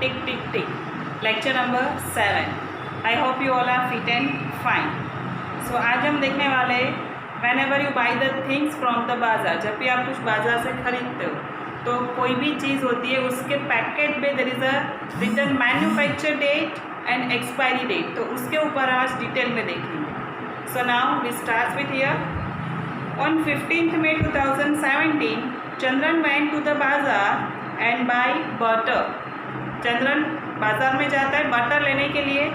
tick tick tick. Lecture number 7. I hope you all are fit and fine. So आज हम देखने वाले whenever you buy the things from the बाज़ार, जब भी आप कुछ बाज़ार से खरीदते हो तो कोई भी चीज़ होती है उसके पैकेट पे there is a written manufacture date and expiry date, तो उसके ऊपर आज डिटेल में देखेंगे. So now we start with here. On 15th May 2017, Chandran went to the बाज़ार and buy butter. चंद्रन बाज़ार में जाता है बटर लेने के लिए.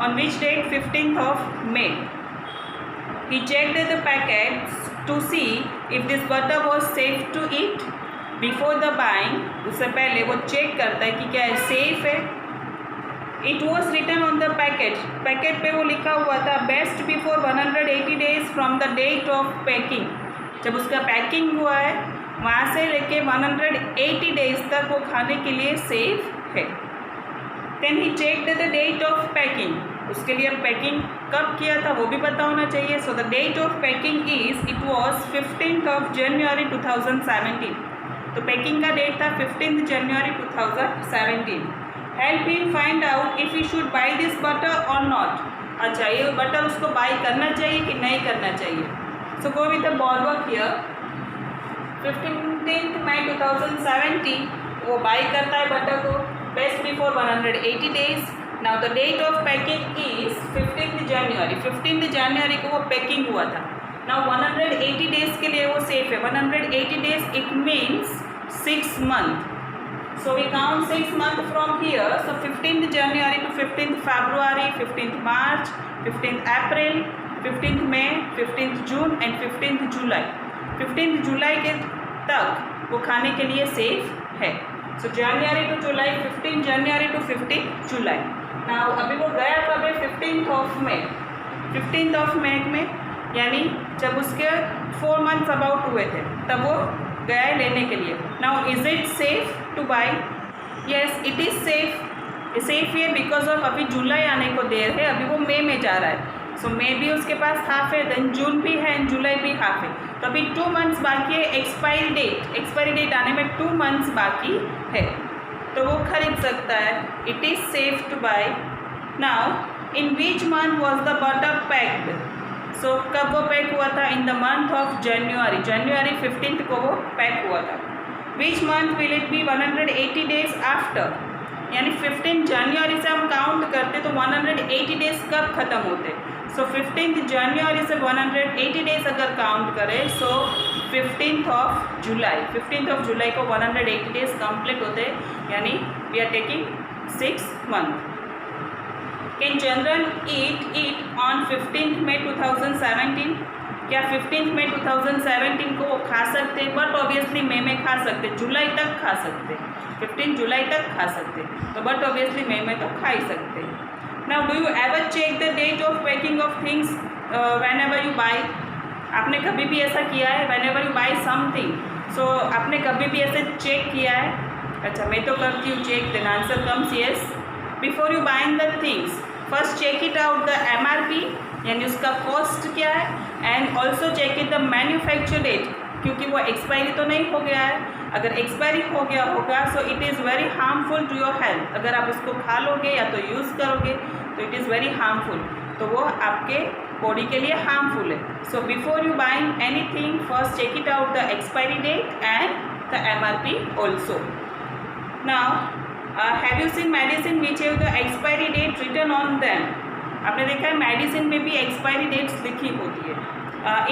On which date? 15th of May. He checked the packets to see if this butter was safe to eat. Before the buying, उससे पहले वो चेक करता है कि क्या सेफ है. It was written on the packet. Packet पे वो लिखा हुआ था best before 180 days from the date of packing. जब उसका पैकिंग हुआ है वहाँ से लेके 180 डेज तक वो खाने के लिए सेफ है. Then he checked the date of packing. उसके लिए पैकिंग कब किया था वो भी पता होना चाहिए. So the date of packing is it was 15th of January 2017. तो पैकिंग का डेट था 15th January 2017. Help him find out if he should by this butter और नॉट. अच्छा, ये बटर उसको बाई करना चाहिए कि नहीं करना चाहिए. So go with the ball work here. 15th May 2017 वो बाई करता है बटर को best before 180 days. Now the date of packing is 15th January. 15th January को वो पैकिंग हुआ था. नाउ 180 डेज के लिए वो सेफ है. 180 days it means 6 months. So we count 6 months from here. So 15th January to 15th February, 15th March, 15th April, 15th May, 15th June and 15th July. 15th July के तक वो खाने के लिए सेफ है. So January to July, 15th January to 15th July. Now अभी वो गया कब है? 15th of May. 15th of May में यानी जब उसके 4 months अबाउट हुए थे तब वो गया है लेने के लिए. Now is it safe to by? Yes it is safe. Safe है बिकॉज ऑफ अभी जुलाई आने को देर है. अभी वो मई में जा रहा है. सो मई भी उसके पास हाफ है, देन जून भी है एंड जुलाई भी हाफ है. तो अभी 2 months बाकी है. एक्सपायरी डेट आने में 2 months बाकी है तो वो खरीद सकता है. It is safe to buy. Now in which month was the butter packed? So कब वो पैक हुआ था? In the month of January. जनवरी 15th को वो पैक हुआ था. Which month will it be 180 days after? यानी 15 जनवरी से हम काउंट करते तो 180 डेज कब ख़त्म होते? सो 15th जनवरी से 180 डेज अगर काउंट करें सो 15th of July. 15th of जुलाई को 180 डेज कंप्लीट होते यानी we are taking 6 months. Can Chandran eat on 15th May 2017? क्या 15th May 2017 को वो खा सकते हैं? बट ऑब्वियसली मई में खा सकते, जुलाई तक खा सकते, 15 जुलाई तक खा सकते. तो बट ऑब्वियसली मई में तो खा ही सकते. Now do you ever check the date of packing of things whenever you buy? आपने कभी भी ऐसा किया है? Whenever you buy something, so आपने कभी भी ऐसे चेक किया है? अच्छा, मैं तो करती हूँ check. Then answer comes yes. Before you buying the things first check it out the MRP यानी उसका कॉस्ट क्या है and also check it the manufacture date क्योंकि वो एक्सपायरी तो नहीं हो गया है. अगर एक्सपायरी हो गया होगा so it is very harmful to your health. अगर आप उसको खा लोगे या तो यूज़ करोगे तो इट इज़ वेरी हार्मफुल. तो वो आपके बॉडी के लिए हार्मफुल है. So before you buying any thing first check it out the expiry date and the MRP also. Now have you seen medicine which have the expiry date written on them? आपने देखा है medicine में भी expiry dates लिखी होती है.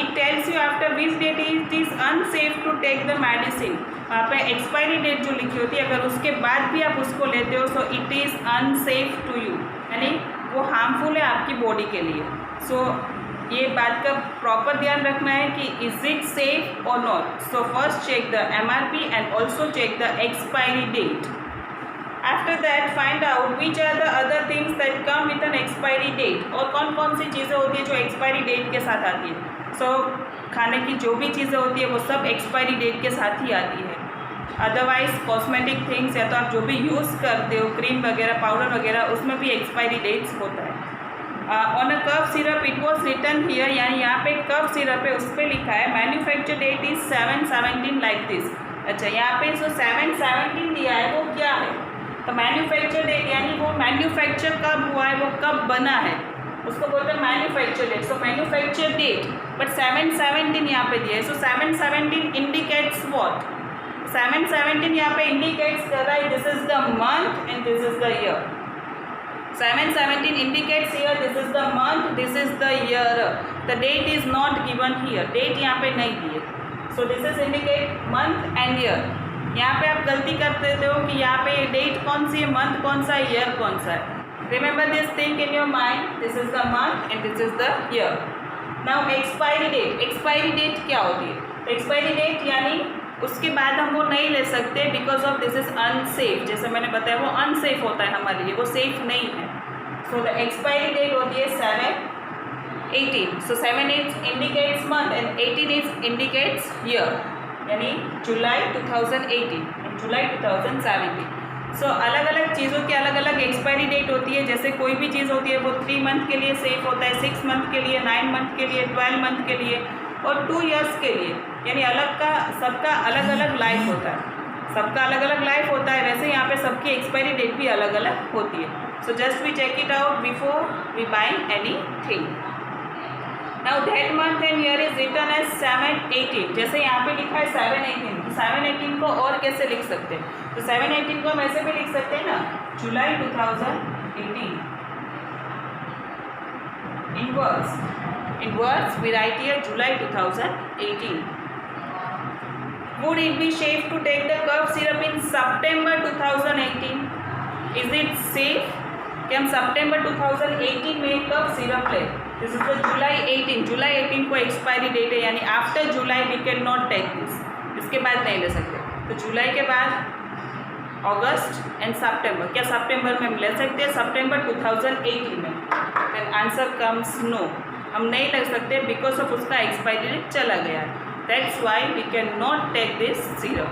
It tells you after which date it is unsafe to take the medicine. वहाँ पे एक्सपायरी डेट जो लिखी होती है अगर उसके बाद भी आप उसको लेते हो so it is unsafe to you यानी वो हार्मफुल है आपकी बॉडी के लिए. सो ये बात का प्रॉपर ध्यान रखना है कि इज इट सेफ और not. So first check the MRP and also check the expiry date. After that find out which are the other things that come with an expiry date. और कौन कौन सी चीज़ें होती है जो एक्सपायरी डेट के साथ आती है. सो खाने की जो भी चीज़ें होती है वो सब एक्सपायरी डेट के साथ ही आती है. अदरवाइज कॉस्मेटिक थिंग्स या तो आप जो भी यूज़ करते हो क्रीम वगैरह पाउडर वगैरह उसमें भी एक्सपायरी डेट्स होता है. On a cough syrup it was written here यानी यहाँ पे कफ सिरप है उस पर लिखा है manufacture date is 7/17 like this. अच्छा, यहाँ पे जो 7/17 दिया है वो क्या है? तो मैन्युफैक्चर डेट यानी वो मैन्युफैक्चर कब हुआ है, वो कब बना है, उसको बोलते हैं manufacture date. So manufacture date, but 717 यहाँ पे दिया है. सो 717 इंडिकेट्स व्हाट? 717 यहाँ पे इंडिकेट्स कर रहा है this is the month and this is the year. 717 indicates here this is the month, this is the year. The date is not given here. Date यहाँ पे नहीं दी है. So this is indicate month and year. यहाँ पे आप गलती कर देते हो कि यहाँ पे डेट कौन सी है, मंथ कौन सा है, ईयर कौन सा है. Remember this thing in your mind. This is the month and this is the year. Now expiry date. Expiry date क्या होती है? Expiry date यानी उसके बाद हम वो नहीं ले सकते because of this is unsafe. जैसे मैंने बताया वो अनसेफ होता है हमारे लिए, वो सेफ नहीं है. सो द एक्सपायरी डेट होती है 7/18. सो 7 indicates month and 18 indicates year, यानी जुलाई 2018 एंड जुलाई 2017. सो अलग अलग चीज़ों की अलग अलग एक्सपायरी डेट होती है. जैसे कोई भी चीज़ होती है वो 3 मंथ के लिए सेफ होता है, 6 मंथ के लिए, 9 मंथ के लिए, 12 मंथ के लिए और 2 इयर्स के लिए. यानी अलग का सबका अलग अलग लाइफ होता है, सबका अलग अलग लाइफ होता है. वैसे यहाँ पे सबकी एक्सपायरी डेट भी अलग अलग होती है. So just we check it out before we buying any thing. Now that month and year is written as 7/18. जैसे यहाँ पे लिखा है 7/18, तो 7/18 को और कैसे लिख सकते हैं? तो 7/18 को हम ऐसे भी लिख सकते हैं ना, जुलाई 2018. In words, we write here July 2018. Would it be safe to take the cough syrup in September 2018? Is it safe कि हम September 2018 में कफ सिरप लें? This is the July 18. July 18 को एक्सपायरी डेट है, यानी after July we can not take this. इसके बाद नहीं ले सकते. तो जुलाई के बाद अगस्त एंड सितंबर. क्या सितंबर में हम ले सकते हैं? सितंबर 2018 में. Then answer comes no. हम नहीं ले सकते बिकॉज ऑफ उसका एक्सपायरी डेट चला गया है. That's why we can not take this syrup.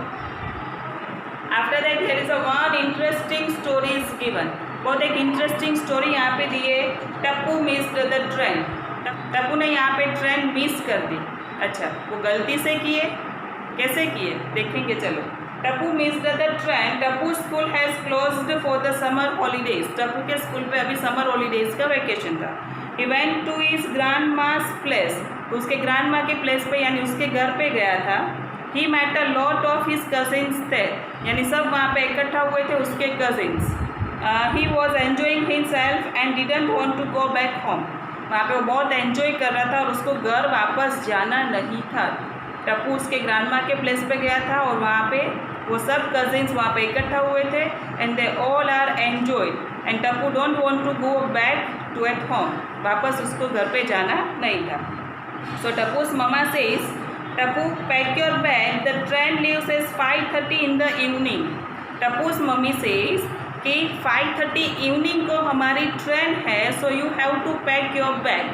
After that here is a one interesting story is given. बहुत एक इंटरेस्टिंग स्टोरी यहाँ पे दी है. Tappu missed the train. Tappu ने यहाँ पे ट्रेन मिस कर दी. अच्छा, वो गलती से किए, कैसे किए देखेंगे. चलो. Tappu missed the train. Tappu school has closed for the summer holidays. Tappu के स्कूल पे अभी समर हॉलीडेज का वेकेशन था. He went to his grandma's place. तो उसके ग्रैंडमा के प्लेस पे यानी उसके घर पे गया था. He met a lot of his cousins there. यानी सब वहाँ पे इकट्ठा हुए थे उसके cousins. He was enjoying himself and didn't want to go back home. वहाँ पे वो बहुत एंजॉय कर रहा था और उसको घर वापस जाना नहीं था. टप्पू उसके ग्रैंडमा के प्लेस पे गया था और वहाँ पे वो सब कजिन्स वहाँ पे इकट्ठा हुए थे and they all are enjoyed and Tappu don't want to go back to at home. वापस उसको घर पे जाना नहीं था. So Tappu's mama says, Tappu pack your bag, the train leaves as 5:30 in the evening. Tappu's mummy says कि 5:30 इवनिंग को हमारी ट्रेन है, so you have to pack your bag.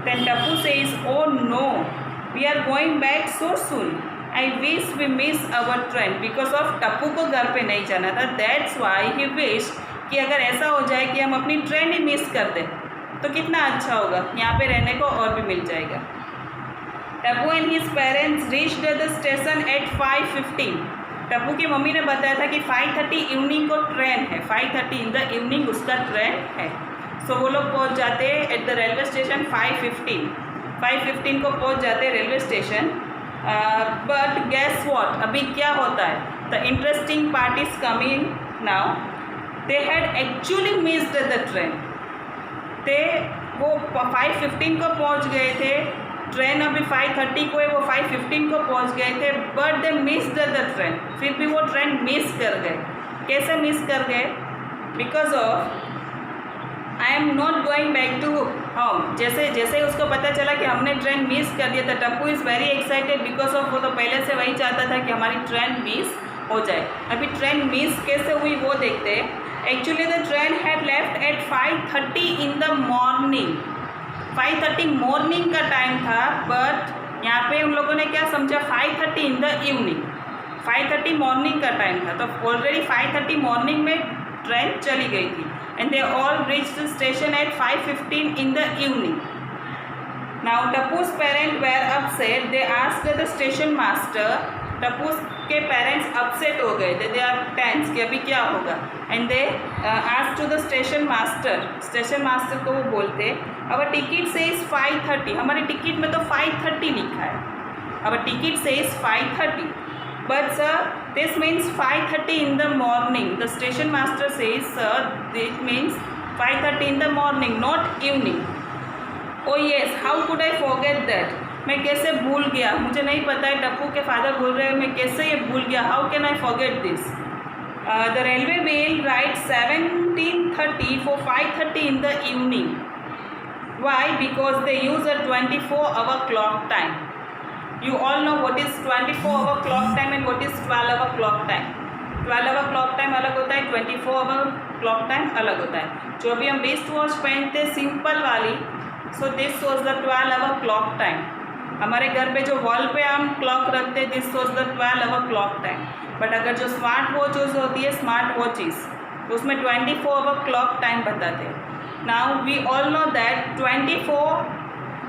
Then Tappu says, oh no, we are going back so soon. I wish we miss our train. Because of Tappu को घर पे नहीं जाना था. दैट्स वाई ही विश कि अगर ऐसा हो जाए कि हम अपनी ट्रेन ही मिस कर दें तो कितना अच्छा होगा, यहाँ पे रहने को और भी मिल जाएगा. Tappu and his parents reached the station at 5:15. Tappu की मम्मी ने बताया था कि 5:30 इवनिंग को ट्रेन है. 5:30 इन द इवनिंग उसका ट्रेन है. सो वो लोग पहुँच जाते हैं एट द रेलवे स्टेशन 5:15. 5:15 को पहुँच जाते हैं railway station. But guess what, अभी क्या होता है? The interesting part is coming now. They had actually missed the train. वो 5:15 को पहुंच गए थे. ट्रेन अभी 5:30 को है, वो 5:15 को पहुंच गए थे. But they missed the train. फिर भी वो ट्रेन मिस कर गए. कैसे मिस कर गए? Because of I am not going back to home. जैसे जैसे उसको पता चला कि हमने ट्रेन मिस कर दिया था, Tappu is very excited because of वो तो पहले से वही चाहता था कि हमारी ट्रेन मिस हो जाए. अभी ट्रेन मिस कैसे हुई वो देखते हैं. Actually the train had left at 5:30 in the morning. 5:30 morning का टाइम था. बट यहाँ पे उन लोगों ने क्या समझा? 5:30 इन द इवनिंग. 5:30 मॉर्निंग का टाइम था, तो ऑलरेडी 5:30 मॉर्निंग में ट्रेन चली गई थी. And they all reached the station at 5:15 in the evening. Now Tappu's parent were upset. They asked the station master Tappu के पेरेंट्स अपसेट हो गए थे, दे आर टेंस कि अभी क्या होगा, and they asked to the station master को वो बोलते अवर टिकट सेज 5:30, हमारे टिकट में तो 5:30 लिखा है, our ticket says 5:30, but sir this means 5:30 in the morning. The station master says, sir, this means 5:30 in the morning, not evening. Oh yes, how could I forget that? मैं कैसे भूल गया, मुझे नहीं पता है, टप्पू के फादर बोल रहे हैं, मैं कैसे ये भूल गया, how can I forget this. The railway will write 17:30 for 5:30 in the evening. Why? Because they use a 24-hour clock time. You all know what is 24-hour clock time and what is 12-hour clock time. 12-hour clock time अलग होता है, 24-hour clock time अलग होता है. जो अभी हम wrist watch पहनते हैं सिंपल वाली, so this was the 12-hour clock time. हमारे घर पे जो वॉल पे हम क्लॉक रखते हैं, this was the 12-hour clock time. But अगर जो स्मार्ट वॉचेस होती है, स्मार्ट वॉचेस, तो उसमें 24-hour clock time बताते हैं. Now we all know that 24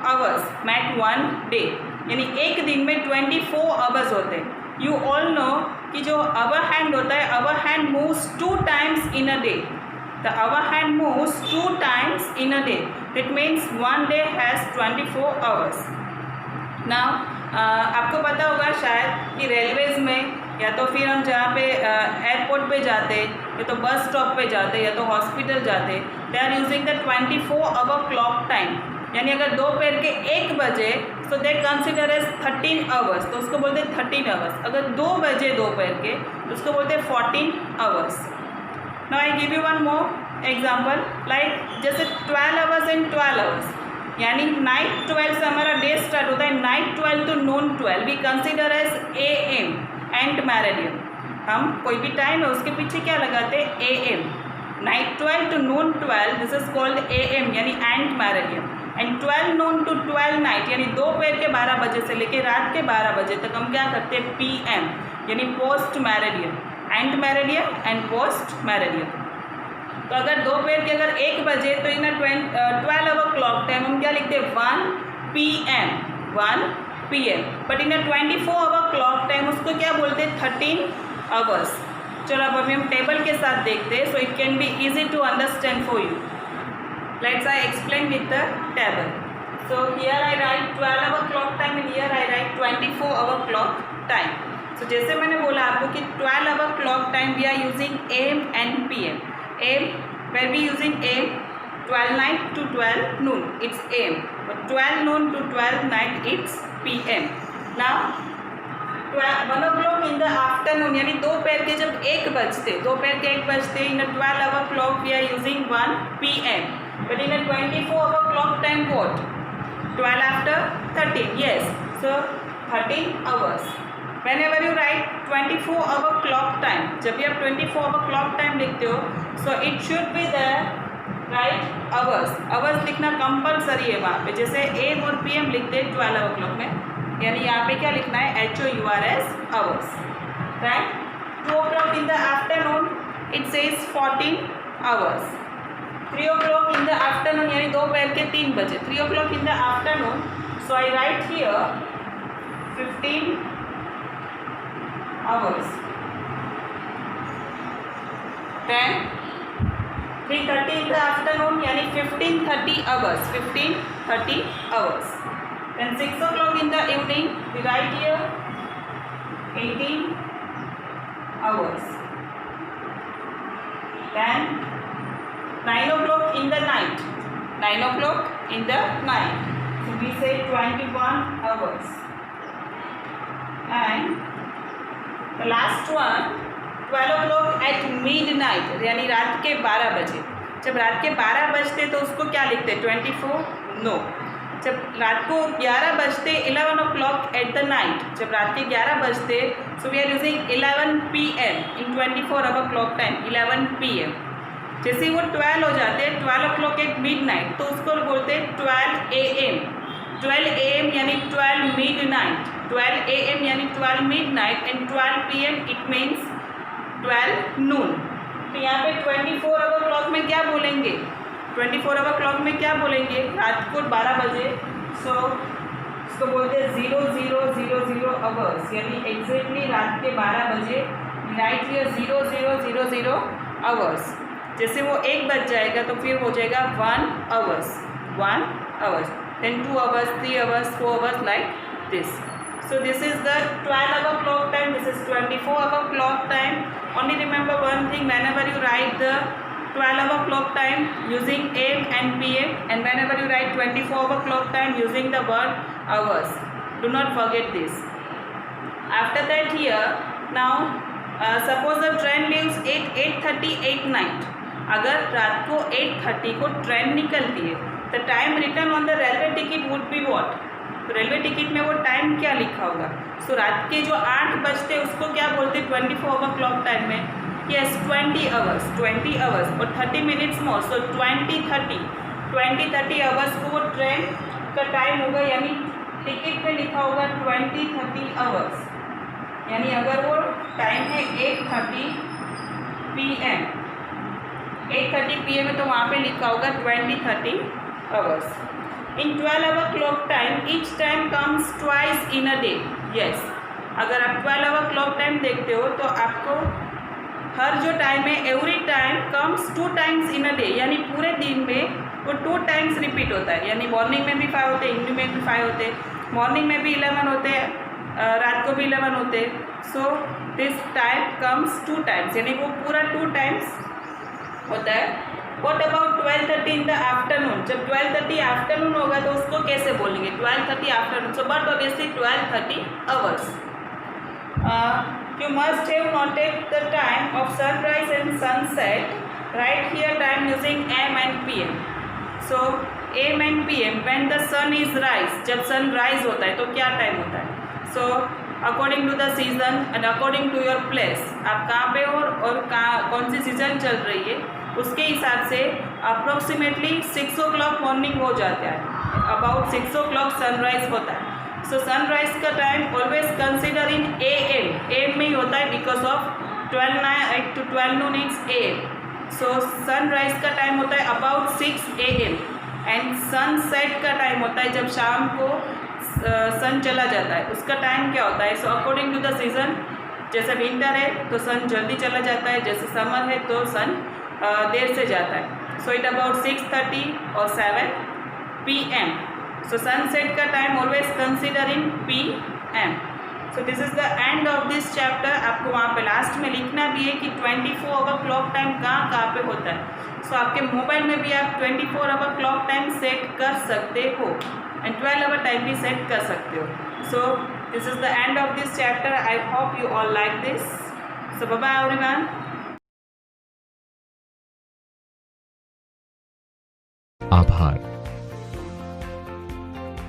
hours make one day, यानी एक दिन में 24 hours होते हैं. यू ऑल नो कि जो अवर हैंड होता है, अवर hand moves 2 times in a day. The our hand moves 2 times in a day. It means one day has 24 hours. Now आपको पता होगा शायद कि रेलवेज़ में या तो फिर हम जहाँ पे एयरपोर्ट पे जाते, या तो बस स्टॉप पे जाते, या तो हॉस्पिटल जाते, they are using the 24-hour clock time. यानी अगर दोपहर के 1 बजे, so they consider as 13 hours, तो उसको बोलते हैं 13 hours. अगर 2 बजे दोपहर के, तो उसको बोलते हैं 14 hours. Now I give you one more example, like जैसे 12 hours एंड 12 hours, यानी नाइट 12 से हमारा डे स्टार्ट होता है, night 12 to noon 12 we consider as AM, ante meridiem. हम कोई भी टाइम है उसके पीछे क्या लगाते हैं, AM. Night 12 to noon 12 this is called AM, यानी and meridian. And 12 noon to 12 night, यानी दोपहर के 12 बजे से लेके रात के 12 बजे तक हम क्या करते हैं, PM, यानी post meridian. And meridian and post meridian. तो अगर दोपहर के अगर 1 बजे, तो इन 12-hour clock time हम क्या लिखते हैं, 1 PM. But in 24-hour clock time उसको क्या बोलते हैं, 13 hours. चलो अब अभी हम टेबल के साथ देखते हैं, so it can be easy to understand for you. Let's I explain with the table. So here I write 12-hour clock time and here I write 24-hour clock time. So जैसे मैंने बोला आपको कि 12-hour clock time we are using AM and PM. AM, where we using AM, 12 night to 12 noon, it's AM. But 12 noon to 12 night, it's PM. Now 1 o'clock in the afternoon, यानी दोपहर के जब 1 बजते, in a 12-hour clock we are using 1 PM. But in a 24-hour clock time, what? 12 after 13, yes. So 13 hours. Whenever you write 24-hour clock time, जब भी आप 24-hour clock time लिखते हो, so it should be there, right? hours लिखना compulsory है वहाँ पे. जैसे AM और PM लिखते हैं 12-hour clock में, यानी यहाँ पे क्या लिखना है, HOURS, hours, right? 2 o'clock in the afternoon, it says 14 hours. 3 o'clock in the afternoon, यानी दोपहर के 3 बजे, 3 o'clock in the afternoon, so I write here 15 hours. Then 3:30 in the afternoon, यानी 15:30 hours, 15:30 hours. Then 6 o'clock in the evening, we write here 18 hours. Then 9 o'clock in the night, 9 o'clock in the night, so we say 21 hours. And the last one, 12 o'clock at midnight, यानी रात के 12 बजे. जब रात के 12 बजते तो उसको क्या लिखते, 24? नो. जब रात को 11 बजते, 11 o'clock at the night, जब रात के 11 बजते, so we are using 11 PM in 24-hour clock time, 11 PM. जैसे वो 12 हो जाते हैं, 12 o'clock at midnight, तो उसको बोलते हैं 12 AM. 12 AM यानी 12 midnight, 12 AM यानी 12 midnight, and 12 PM it means 12 noon. तो यहाँ पे 24-hour clock में क्या बोलेंगे, 24-hour clock में क्या बोलेंगे, रात को 12 बजे, इसको बोलते हैं 0000 आवर्स, यानी एग्जैक्टली रात के 12 बजे राइट हियर 0000 आवर्स। जैसे वो 1 बज जाएगा तो फिर हो जाएगा 1 hours, 1 hours, then 2 hours, 3 hours, 4 hours, like this. So this is the 12-hour clock time, this is 24-hour clock time. Only remember one thing, whenever you write the 12-hour clock time using AM and PM, and whenever you write 24-hour clock time using the word hours, do not forget this. After that here, now suppose the train leaves 8:30 at night. अगर रात को 8:30 को train निकलती है, तो time return on the railway ticket would be what? तो railway ticket में वो टाइम क्या लिखा होगा? सो रात के जो 8 बजते उसको क्या बोलते हैं 24-hour क्लॉक टाइम में? यस, 20 hours, 20 hours और 30 minutes मोर, सो 20-30 आवर्स को वो ट्रेन का टाइम होगा, यानी टिकट में लिखा होगा 20-30 आवर्स। यानी अगर वो टाइम है 8:30 PM, 8:30 PM है तो वहाँ पे लिखा होगा 20-30 hours. In 12-hour clock time each time comes twice in a day. Yes, अगर आप 12-hour क्लॉक टाइम देखते हो तो आपको हर जो टाइम है every time comes 2 times in a day, यानी पूरे दिन में वो 2 times रिपीट होता है। यानी मॉर्निंग में भी 5 होते हैं, इवनिंग में भी 5 होते हैं, मॉर्निंग में भी 11 होते हैं, रात को भी 11 होते हैं। So this time comes 2 times, यानी वो पूरा 2 times होता है। What about 12:30 in the afternoon? जब 12:30 आफ्टरनून होगा तो उसको कैसे बोलेंगे? 12:30 afternoon, so but obviously 12:30 hours. You must have noted the time of sunrise and sunset. Write here time using AM and PM. So AM and PM, when the sun is rise, जब sun rise होता है तो क्या time होता है? So according to the season and according to your place, आप कहाँ पे हो और कहाँ कौन सी सीजन चल रही है उसके हिसाब से अप्रोक्सीमेटली 6 o'clock मॉर्निंग हो जाता है, अबाउट 6 o'clock सनराइज होता है। सो सनराइज का time always consider in AM में ही होता है, because of 12 to 12 noon it's AM। So sunrise का टाइम होता है अबाउट 6 AM एंड सनसेट का टाइम होता है जब शाम को सन चला जाता है, उसका टाइम क्या होता है? So according to the season, जैसे विंटर है तो सन जल्दी चला जाता है, जैसे समर है तो सन देर से जाता है। सो इट अबाउट 6:30 और 7 PM। सो सनसेट का time always consider in PM। So this is the end of this chapter. आपको वहाँ पे लास्ट में लिखना भी है कि 24-hour क्लॉक टाइम कहाँ पे होता है। सो आपके मोबाइल में भी आप 24-hour क्लॉक टाइम सेट कर सकते हो एंड 12-hour टाइम भी सेट कर सकते हो। So this is the end of this chapter. I hope you all like this. So bye bye everyone. आभार।